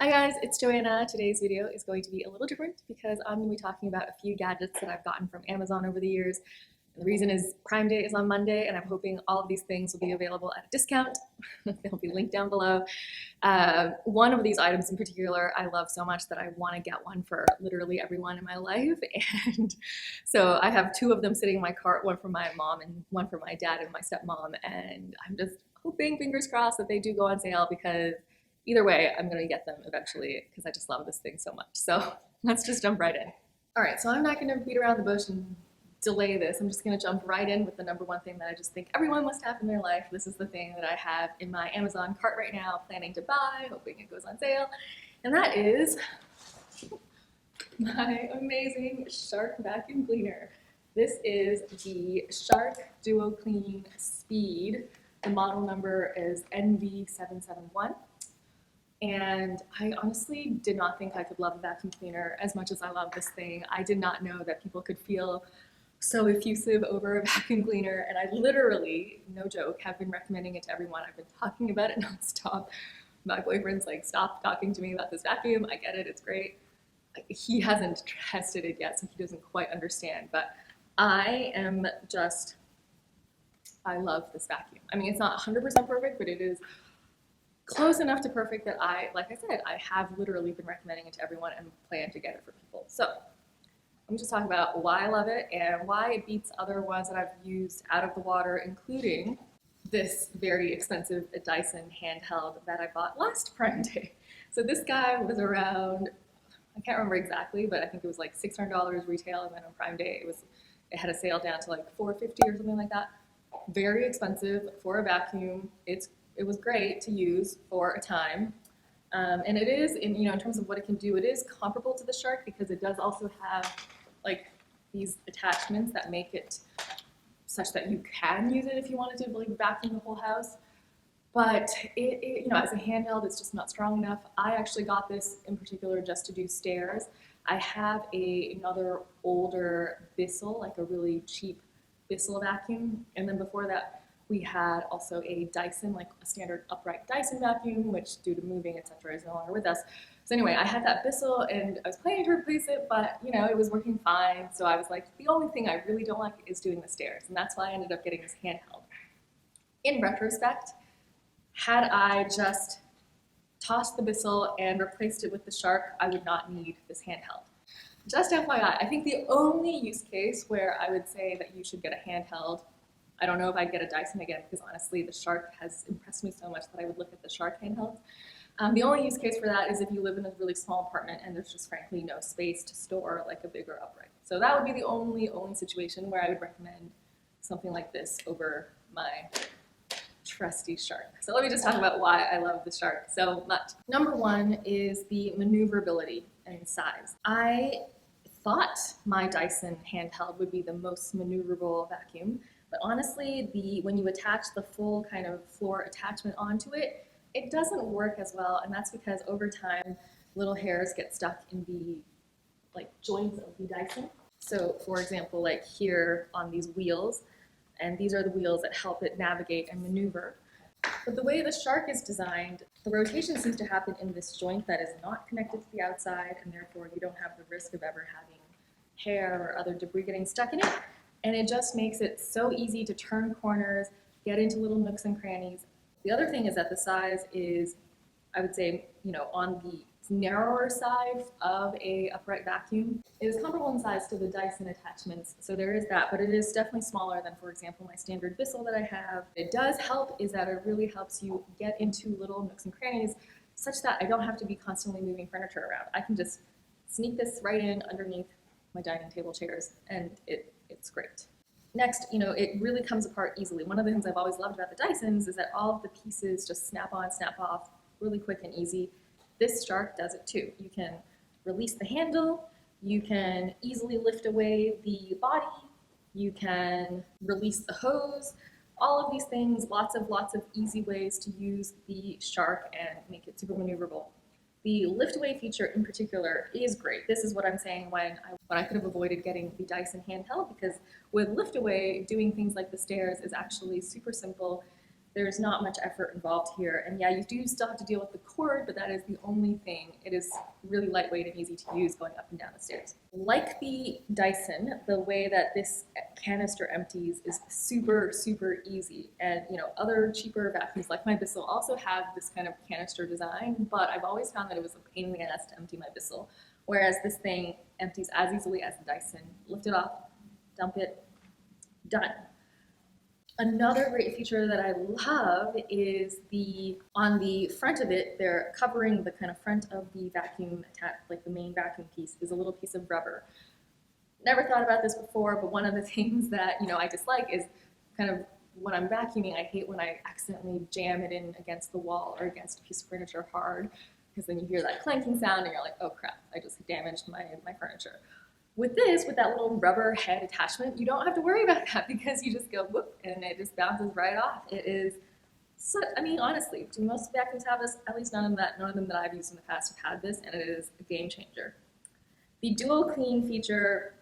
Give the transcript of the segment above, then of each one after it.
Hi guys, it's Joanna. Today's video is going to be a little different because I'm going to be talking about a few gadgets that I've gotten from Amazon over the years. And the reason is Prime Day is on Monday and I'm hoping all of these things will be available at a discount. They'll be linked down below. One of these items in particular I love so much that I want to get one for literally everyone in my life. And so I have two of them sitting in my cart, one for my mom and one for my dad and my stepmom. And I'm just hoping, fingers crossed, that they do go on sale because either way, I'm gonna get them eventually because I just love this thing so much. So let's just jump right in. All right, so I'm not gonna beat around the bush and delay this. I'm just gonna jump right in with the number one thing that I just think everyone must have in their life. This is the thing that I have in my Amazon cart right now, planning to buy, hoping it goes on sale. And that is my amazing Shark vacuum cleaner. This is the Shark Duo Clean Speed. The model number is NV771. And I honestly did not think I could love a vacuum cleaner as much as I love this thing. I did not know that people could feel so effusive over a vacuum cleaner, and I literally, no joke, have been recommending it to everyone. I've been talking about it nonstop. My boyfriend's like, stop talking to me about this vacuum. I get it, it's great. He hasn't tested it yet, so he doesn't quite understand, but I love this vacuum. I mean, it's not 100% perfect, but it is close enough to perfect that like I said, I have literally been recommending it to everyone and plan to get it for people. So let me just talk about why I love it and why it beats other ones that I've used out of the water, including this very expensive Dyson handheld that I bought last Prime Day. So this guy was around, I can't remember exactly, but I think it was like $600 retail, and then on Prime Day it had a sale down to like $450 or something like that. Very expensive for a vacuum. It was great to use for a time. And it is, in terms of what it can do, it is comparable to the Shark because it does also have like these attachments that make it such that you can use it if you wanted to like vacuum the whole house. But as a handheld, it's just not strong enough. I actually got this in particular just to do stairs. I have another older Bissell, like a really cheap Bissell vacuum, and then before that, we had also a Dyson, like a standard upright Dyson vacuum, which due to moving, etc., is no longer with us. So anyway, I had that Bissell and I was planning to replace it, but it was working fine. So I was like, the only thing I really don't like is doing the stairs. And that's why I ended up getting this handheld. In retrospect, had I just tossed the Bissell and replaced it with the Shark, I would not need this handheld. Just FYI, I think the only use case where I would say that you should get a handheld, I don't know if I'd get a Dyson again because honestly the Shark has impressed me so much that I would look at the Shark handheld. The only use case for that is if you live in a really small apartment and there's just frankly no space to store like a bigger upright. So that would be the only situation where I would recommend something like this over my trusty Shark. So let me just talk about why I love the Shark so much. Number one is the maneuverability and size. I thought my Dyson handheld would be the most maneuverable vacuum. But honestly, when you attach the full kind of floor attachment onto it, it doesn't work as well, and that's because over time, little hairs get stuck in the joints of the Dyson. So for example, like here on these wheels, and these are the wheels that help it navigate and maneuver. But the way the Shark is designed, the rotation seems to happen in this joint that is not connected to the outside, and therefore you don't have the risk of ever having hair or other debris getting stuck in it. And it just makes it so easy to turn corners, get into little nooks and crannies. The other thing is that the size is, I would say, on the narrower side of a upright vacuum. It is comparable in size to the Dyson attachments, so there is that, but it is definitely smaller than, for example, my standard Bissell that I have. It does help is that it really helps you get into little nooks and crannies such that I don't have to be constantly moving furniture around. I can just sneak this right in underneath my dining table chairs, and it's great. Next, it really comes apart easily. One of the things I've always loved about the Dysons is that all of the pieces just snap on, snap off really quick and easy. This Shark does it too. You can release the handle, you can easily lift away the body, you can release the hose, all of these things, lots of easy ways to use the Shark and make it super maneuverable. The lift-away feature in particular is great. This is what I'm saying when I could have avoided getting the Dyson handheld, because with lift-away, doing things like the stairs is actually super simple. There's not much effort involved here. And yeah, you do still have to deal with the cord, but that is the only thing. It is really lightweight and easy to use going up and down the stairs. Like the Dyson, the way that this canister empties is super, super easy. And other cheaper vacuums like my Bissell also have this kind of canister design, but I've always found that it was a pain in the ass to empty my Bissell. Whereas this thing empties as easily as the Dyson. Lift it off, dump it, done. Another great feature that I love is on the front of it, they're covering the kind of front of the vacuum, like the main vacuum piece, is a little piece of rubber. Never thought about this before, but one of the things that I dislike is kind of when I'm vacuuming, I hate when I accidentally jam it in against the wall or against a piece of furniture hard, because then you hear that clanking sound and you're like, oh crap, I just damaged my furniture. With that little rubber head attachment, you don't have to worry about that because you just go whoop and it just bounces right off. It is honestly, do most vacuums have this? At least none of them that I've used in the past have had this, and it is a game changer. The dual clean feature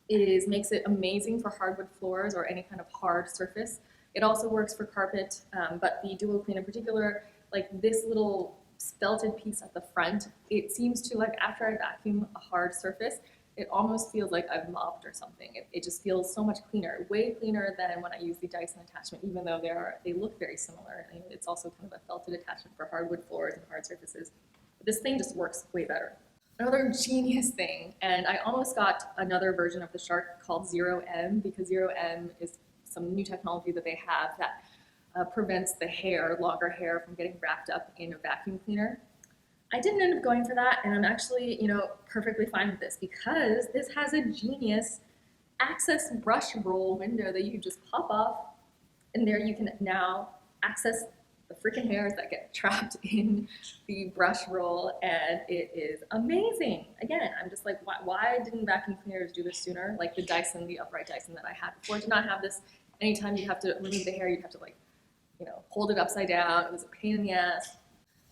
makes it amazing for hardwood floors or any kind of hard surface. It also works for carpet, but the dual clean in particular, like this little felted piece at the front, it seems to, like, after I vacuum a hard surface, it almost feels like I've mopped or something. It just feels so much cleaner, way cleaner than when I use the Dyson attachment, even though they look very similar. And it's also kind of a felted attachment for hardwood floors and hard surfaces. But this thing just works way better. Another genius thing, and I almost got another version of the Shark called 0M, because 0M is some new technology that they have that prevents the longer hair from getting wrapped up in a vacuum cleaner. I didn't end up going for that, and I'm actually, perfectly fine with this because this has a genius access brush roll window that you can just pop off, and there you can now access the freaking hairs that get trapped in the brush roll, and it is amazing. Again, I'm just like, why didn't vacuum cleaners do this sooner? Like the Dyson, the upright Dyson that I had before, did not have this. Anytime you have to remove the hair, you'd have to hold it upside down. It was a pain in the ass.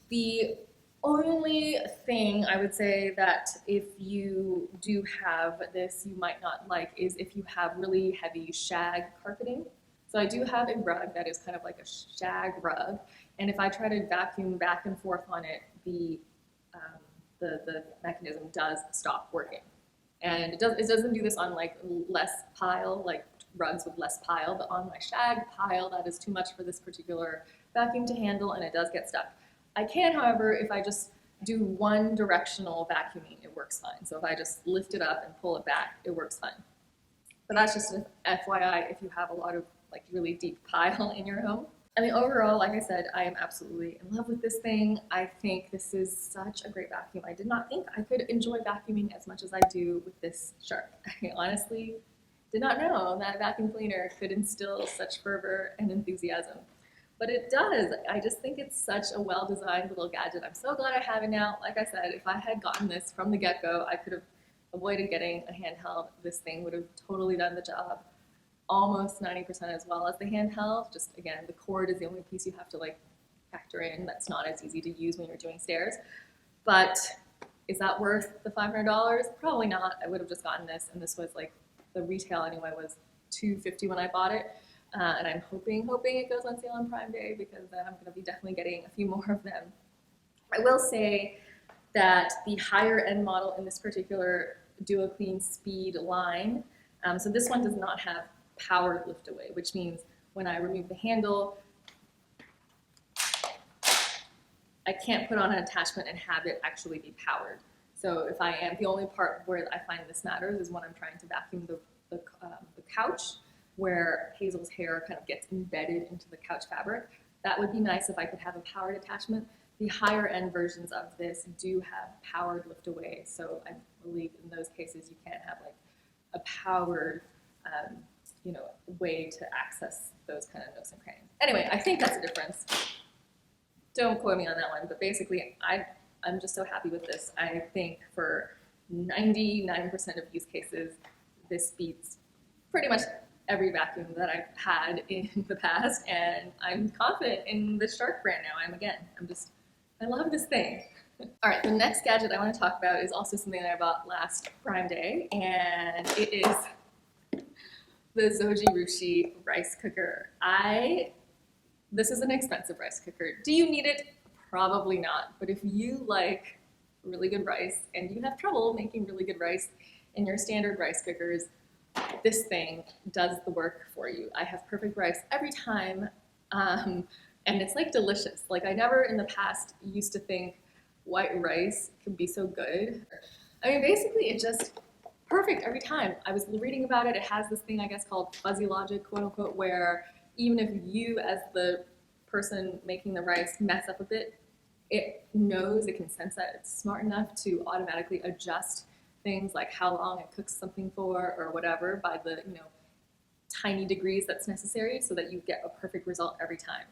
The only thing I would say that if you do have this you might not like is if you have really heavy shag carpeting. So I do have a rug that is kind of like a shag rug, and if I try to vacuum back and forth on it, the mechanism does stop working. And it doesn't do this on like less pile, like rugs with less pile, but on my shag pile, that is too much for this particular vacuum to handle, and it does get stuck. I can, however, if I just do one directional vacuuming, it works fine. So if I just lift it up and pull it back, it works fine. But that's just an FYI if you have a lot of like really deep pile in your home. I mean, overall, like I said, I am absolutely in love with this thing. I think this is such a great vacuum. I did not think I could enjoy vacuuming as much as I do with this Shark. I honestly did not know that a vacuum cleaner could instill such fervor and enthusiasm. But it does. I just think it's such a well-designed little gadget. I'm so glad I have it now. Like I said, if I had gotten this from the get-go, I could have avoided getting a handheld. This thing would have totally done the job almost 90% as well as the handheld. Just, again, the cord is the only piece you have to like factor in. That's not as easy to use when you're doing stairs. But is that worth the $500? Probably not. I would have just gotten this, and this was like, the retail anyway was $250 when I bought it. And I'm hoping it goes on sale on Prime Day, because then I'm going to be definitely getting a few more of them. I will say that the higher end model in this particular Duo Clean Speed line, so this one does not have powered lift away, which means when I remove the handle, I can't put on an attachment and have it actually be powered. So if I am, the only part where I find this matters is when I'm trying to vacuum the couch, where Hazel's hair kind of gets embedded into the couch fabric. That would be nice if I could have a powered attachment. The higher end versions of this do have powered lift away, so I believe in those cases you can't have like a powered way to access those kind of nooks and crannies. Anyway, I think that's a difference. Don't quote me on that one, but basically I'm just so happy with this. I think for 99% of use cases, this beats pretty much every vacuum that I've had in the past, and I'm confident in the Shark brand now. I love this thing. All right, the next gadget I want to talk about is also something that I bought last Prime Day, and it is the Zojirushi rice cooker. I This is an expensive rice cooker. Do you need it? Probably not. But if you like really good rice and you have trouble making really good rice in your standard rice cookers, this thing does the work for you. I have perfect rice every time, and it's like delicious. Like I never in the past used to think white rice could be so good. I mean, basically it just perfect every time. I was reading about it. It has this thing, I guess, called fuzzy logic, quote unquote, where even if you as the person making the rice mess up a bit, it knows, it can sense that. It's smart enough to automatically adjust things like how long it cooks something for or whatever by the, tiny degrees that's necessary so that you get a perfect result every time.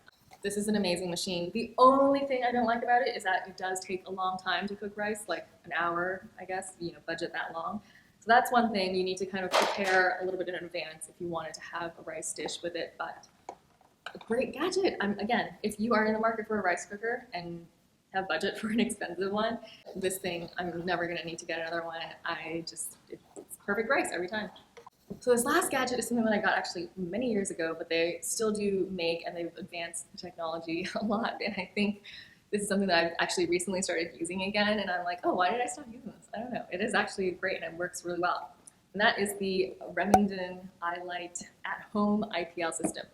This is an amazing machine. The only thing I don't like about it is that it does take a long time to cook rice, like an hour, I guess, budget that long. So that's one thing you need to kind of prepare a little bit in advance if you wanted to have a rice dish with it, but a great gadget. Again, if you are in the market for a rice cooker and have budget for an expensive one, this thing, I'm never gonna need to get another one. It's perfect rice every time. So this last gadget is something that I got actually many years ago, but they still do make, and they've advanced the technology a lot. And I think this is something that I've actually recently started using again. And I'm like, oh, why did I stop using this? I don't know. It is actually great and it works really well. And that is the Remington iLight at-home IPL system.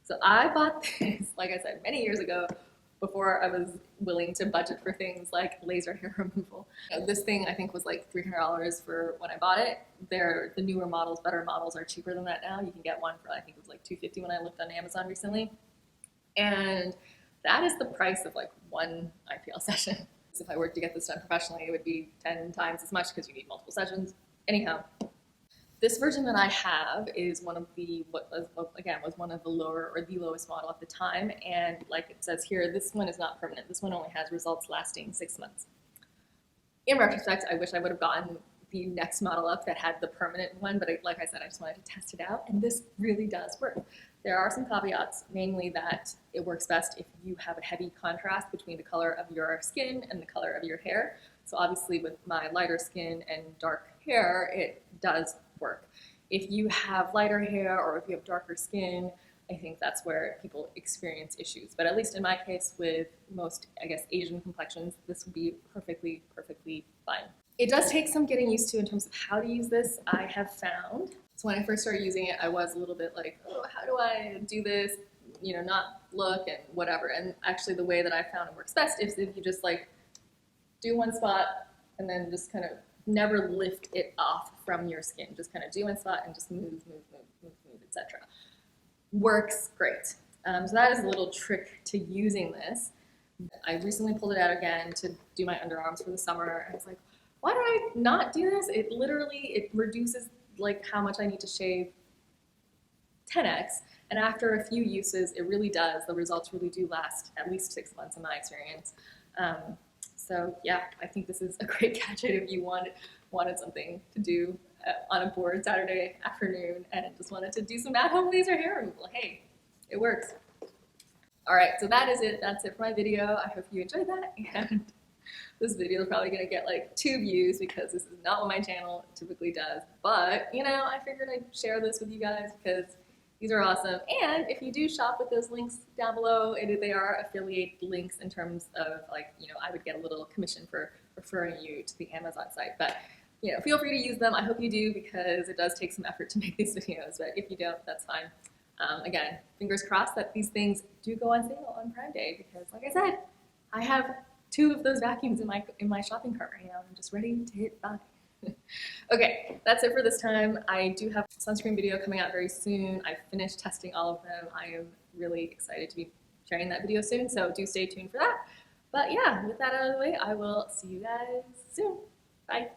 So I bought this, like I said, many years ago, before I was willing to budget for things like laser hair removal. This thing I think was like $300 for when I bought it. The newer models, better models are cheaper than that now. You can get one for, I think it was like $250 when I looked on Amazon recently. And that is the price of like one IPL session. So if I were to get this done professionally, it would be 10 times as much because you need multiple sessions. Anyhow, this version that I have is one of the, was one of the lower or the lowest model at the time. And like it says here, this one is not permanent. This one only has results lasting 6 months. In retrospect, I wish I would have gotten the next model up that had the permanent one, but like I said, I just wanted to test it out. And this really does work. There are some caveats, namely that it works best if you have a heavy contrast between the color of your skin and the color of your hair. So obviously with my lighter skin and dark hair, it does work. If you have lighter hair or if you have darker skin, I think that's where people experience issues. But at least in my case, with most, I guess, Asian complexions, this would be perfectly fine. It does take some getting used to in terms of how to use this, I have found. So when I first started using it, I was a little bit like, oh, how do I do this? Not look and whatever. And actually the way that I found it works best is if you just like do one spot and then just kind of never lift it off from your skin. Just kind of do one spot and just move, etc. Works great. So that is a little trick to using this. I recently pulled it out again to do my underarms for the summer. I was like, why did I not do this? It reduces like how much I need to shave 10x. And after a few uses, it really does. The results really do last at least 6 months in my experience. So yeah, I think this is a great gadget if you wanted something to do on a bored Saturday afternoon and just wanted to do some at-home laser hair removal. Hey, it works. All right, so that is it. That's it for my video. I hope you enjoyed that. And this video is probably gonna get like 2 views because this is not what my channel typically does. But I figured I'd share this with you guys because these are awesome. And if you do shop with those links down below, they are affiliate links in terms of like, I would get a little commission for referring you to the Amazon site. But, feel free to use them. I hope you do because it does take some effort to make these videos. But if you don't, that's fine. Again, fingers crossed that these things do go on sale on Prime Day because, like I said, I have 2 of those vacuums in my shopping cart right now. I'm just ready to hit buy. Okay, that's it for this time. I do have a sunscreen video coming out very soon. I finished testing all of them. I am really excited to be sharing that video soon, so do stay tuned for that. But yeah, with that out of the way, I will see you guys soon. Bye.